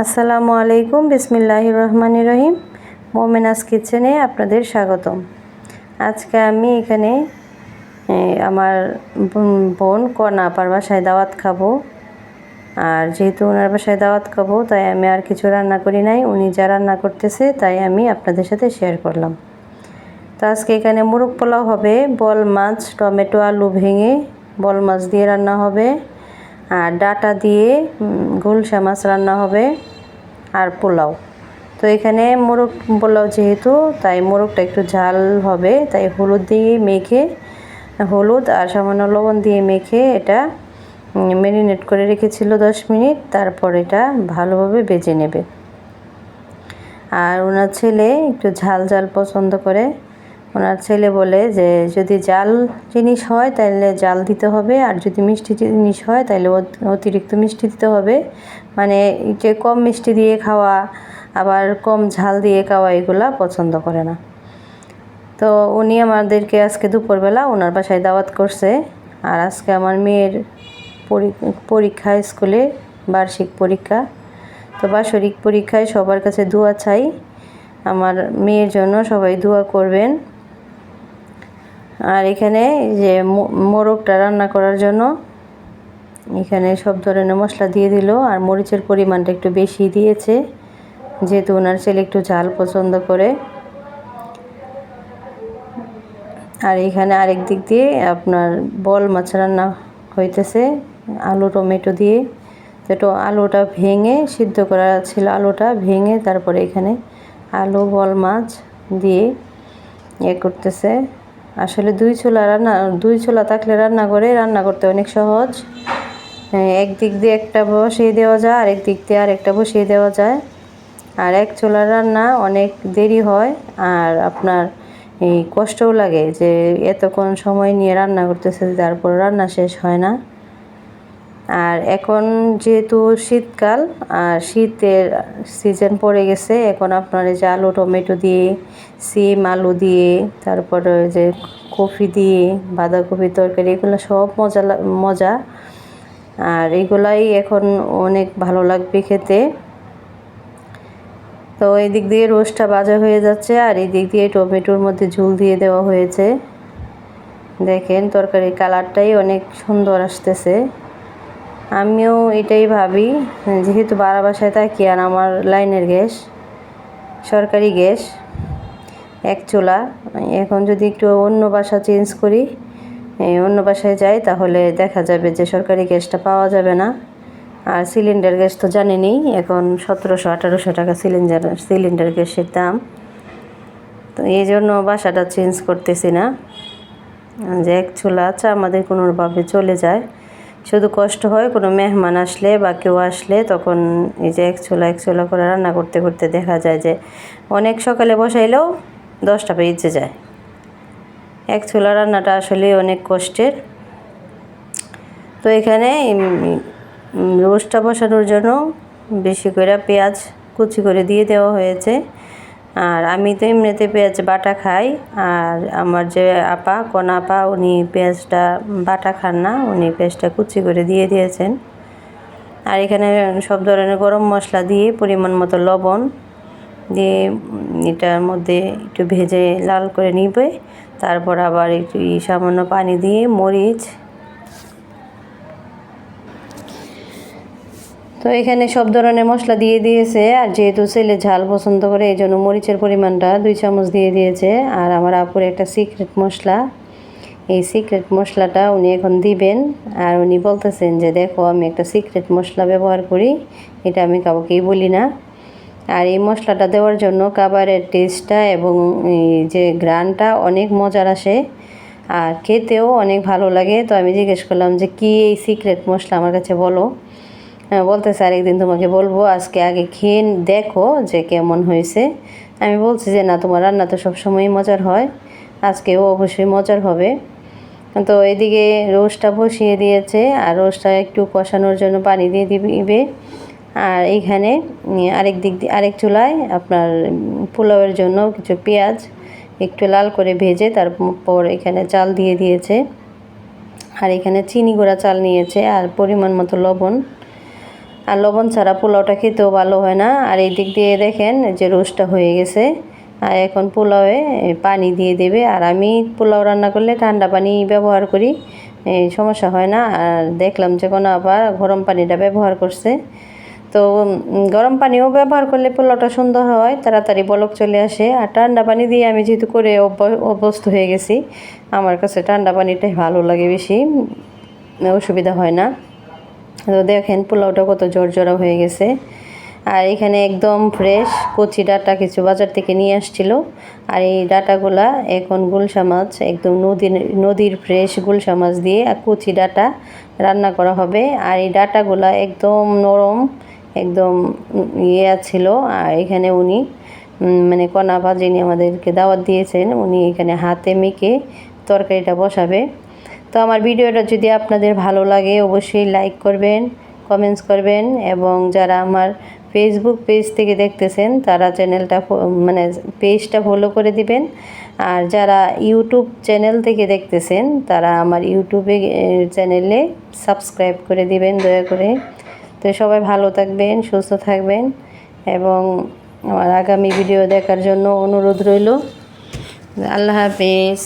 আসসালামু আলাইকুম, বিসমিল্লাহির রহমানির রহিম। মোমেনাস কিচেনে আপনাদের স্বাগতম। আজকে আমি এখানে আমার বোন কনা আপার বাসায় দাওয়াত খাবো। আর যেহেতু ওনার বাসায় দাওয়াত খাবো তাই আমি আর কিছু রান্না করি নাই, উনি যা রান্না করতেছে তাই আমি আপনাদের সাথে শেয়ার করলাম। তো আজকে এখানে মোরগ পোলাও হবে, বল মাছ, টমেটো, আলু ভেঙে বল মাছ দিয়ে রান্না হবে, আর ডাটা দিয়ে গুলশা মাছ রান্না হবে, আর পোলাও। তো এখানে মোরগ পোলাও যেহেতু, তাই মোরগটা একটু ঝাল হবে, তাই হলুদ দিয়ে মেখে, হলুদ আর সামান্য লবণ দিয়ে মেখে এটা ম্যারিনেট করে রেখেছিল 10 মিনিট। তারপর এটা ভালোভাবে ভেজে নেবে। আর ওনার ছেলে একটু ঝাল ঝাল পছন্দ করে। ওনার ছেলে বলে যে যদি জাল জিনিস হয় তাহলে জাল দিতে হবে, আর যদি মিষ্টি জিনিস হয় তাহলে অতিরিক্ত মিষ্টি দিতে হবে। মানে যে কম মিষ্টি দিয়ে খাওয়া আবার কম ঝাল দিয়ে খাওয়া এগুলা পছন্দ করে না। তো উনি আমাদেরকে আজকে দুপুরবেলা ওনার বাসায় দাওয়াত করছে। আর আজকে আমার মেয়ের পরীক্ষা, স্কুলে বার্ষিক পরীক্ষা। তো বার্ষিক পরীক্ষায় সবার কাছে দোয়া চাই, আমার মেয়ের জন্য সবাই দোয়া করবেন। আর এখানে যে মোরগটা রান্না করার জন্য এখানে সব ধরনের মশলা দিয়ে দিল, আর মরিচের পরিমাণটা একটু বেশি দিয়েছে যেহেতু ওনার ছেলে একটু ঝাল পছন্দ করে। আর এখানে আরেক দিক দিয়ে আপনার বল মাছ রান্না হইতেছে আলু টমেটো দিয়ে। তো আলুটা ভেঙে সিদ্ধ করা ছিল, আলুটা ভেঙে তারপরে এখানে আলু বল মাছ দিয়ে করতেছে। আসলে দুই চুলা থাকলে রান্না করতে অনেক সহজ। একদিক দিয়ে একটা বসিয়ে দেওয়া যায়, আরেক দিক দিয়ে আরেকটা বসিয়ে দেওয়া যায়। আর এক চুলার রান্না অনেক দেরি হয়, আর আপনার এই কষ্টও লাগে যে এতক্ষণ সময় নিয়ে রান্না করতেছে, তারপর রান্না শেষ হয় না। আর এখন যেহেতু শীতকাল আর শীতের সিজন পড়ে গেছে, এখন আপনার এই যে আলু টমেটো দিয়ে, সিম আলু দিয়ে, তারপরে যে কফি দিয়ে বাঁধাকপি তরকারি, এগুলো সব মজা। আর এগুলাই এখন অনেক ভালো লাগবে খেতে। তো এই দিক দিয়ে রোস্টটা ভাজা হয়ে যাচ্ছে, আর এই দিক দিয়ে টমেটোর মধ্যে ঝোল দিয়ে দেওয়া হয়েছে। দেখেন তরকারির কালারটাই অনেক সুন্দর আসতেছে। আমিও এটাই ভাবি, যেহেতু বাড়া বাসায় থাকি আর আমার লাইনের গ্যাস, সরকারি গ্যাস, এক চুলা। এখন যদি একটু অন্য বাসা চেঞ্জ করি, অন্য বাসায় যাই, তাহলে দেখা যাবে যে সরকারি গ্যাসটা পাওয়া যাবে না। আর সিলিন্ডার গ্যাস তো জানেনই, এখন 1700-1800 টাকা সিলিন্ডার গ্যাসের দাম। তো এই জন্য বাসাটা চেঞ্জ করতেছি না, যে এক চুলা আছে আমাদের কোনোভাবে চলে যায়। শুধু কষ্ট হয় কোনো মেহমান আসলে বা কেউ আসলে, তখন এই যে এক চুলা করে রান্না করতে করতে দেখা যায় যে অনেক সকালে বসাইলেও 10টা বেজে যায়। এক চুলা রান্নাটা আসলে অনেক কষ্টের। তো এখানে রোস্টটা বসানোর জন্য বেশি করে পেঁয়াজ কুচি করে দিয়ে দেওয়া হয়েছে। আর আমি তো এমনিতে পেঁয়াজ বাটা খাই, আর আমার যে আপা কনা আপা, উনি পেঁয়াজটা বাটা খান না, উনি পেঁয়াজটা কুচি করে দিয়ে দিয়েছেন। আর এখানে সব ধরনের গরম মশলা দিয়ে পরিমাণ মতো লবণ দিয়ে এটার মধ্যে একটু ভেজে লাল করে নিবে। তারপর আবার একটু সামান্য পানি দিয়ে মরিচ, তো এখানে সব ধরনের মশলা দিয়ে দিয়েছে। আর যেহেতু ছেলে ঝাল পছন্দ করে, এই জন্য মরিচের পরিমাণটা 2 চামচ দিয়ে দিয়েছে। আর আমার আপুর একটা সিক্রেট মশলা, এই সিক্রেট মশলাটা উনি এখন দিবেন। আর উনি বলতেছেন যে দেখো আমি একটা সিক্রেট মশলা ব্যবহার করি, এটা আমি কাউকেই বলি না। আর এই মশলাটা দেওয়ার জন্য খাবারের টেস্টটা এবং এই যে ঘ্রাণটা অনেক মজার আসে, আর খেতেও অনেক ভালো লাগে। তো আমি জিজ্ঞেস করলাম যে কী এই সিক্রেট মশলা, আমার কাছে বলো। বলতেছে আরেকদিন তোমাকে বলবো, আজকে আগে খেয়ে দেখো যে কেমন হয়েছে। আমি বলছি যে না, তোমার রান্না তো সবসময়ই মজার হয়, আজকেও অবশ্যই মজার হবে। তো এদিকে রোস্টটা বসিয়ে দিয়েছে, আর রোস্টটা একটু কষানোর জন্য পানি দিয়ে দিবে। আর এইখানে আরেক চুলায় আপনার পোলাওয়ের জন্য কিছু পেঁয়াজ একটু লাল করে ভেজে তারপর এখানে চাল দিয়ে দিয়েছে। আর এখানে চিনি গুঁড়া চাল নিয়েছে, আর পরিমাণ মতো লবণ। আর লবণ ছাড়া পোলাওটা খেতেও ভালো হয় না। আর এই দিক দিয়ে দেখেন যে রোস্টটা হয়ে গেছে। আর এখন পোলাওয়ে পানি দিয়ে দেবে। আর আমি পোলাও রান্না করলে ঠান্ডা পানি ব্যবহার করি, সমস্যা হয় না। আর দেখলাম যে কোনো আবার গরম পানিটা ব্যবহার করছে। তো গরম পানিও ব্যবহার করলে পোলাওটা সুন্দর হয়, তাড়াতাড়ি বলক চলে আসে। আর ঠান্ডা পানি দিয়ে আমি যেহেতু করে অভ্যস্ত হয়ে গেছি, আমার কাছে ঠান্ডা পানিটাই ভালো লাগে বেশি, অসুবিধা হয় না। তো দেখেন পোলাওটা কত ঝরঝরা হয়ে গেছে। আর এখানে একদম ফ্রেশ কচি ডাঁটা কিছু বাজার থেকে নিয়ে আসছিল। আর এই ডাঁটাগুলা এখন গুলশা মাছ, একদম নদীর ফ্রেশ গুলশা মাছ দিয়ে আর কচি ডাঁটা রান্না করা হবে। আর এই ডাঁটাগুলা একদম নরম, একদম ছিল। আর এখানে উনি মানে কণা যিনি আমাদেরকে দাওয়াত দিয়েছেন, উনি এখানে হাতে মেখে তরকারিটা বসাবে। তো আমার ভিডিওটা যদি আপনাদের ভালো লাগে অবশ্যই লাইক করবেন, কমেন্টস করবেন, এবং যারা আমার ফেসবুক পেজ থেকে দেখতেছেন তারা চ্যানেলটা মানে পেজটা ফলো করে দিবেন। আর যারা ইউটিউব চ্যানেল থেকে দেখতেছেন তারা আমার ইউটিউবে চ্যানেলে সাবস্ক্রাইব করে দিবেন দয়া করে। তো সবাই ভালো থাকবেন, সুস্থ থাকবেন, এবং আমার আগামী ভিডিও দেখার জন্য অনুরোধ রইল। আল্লাহ হাফেজ।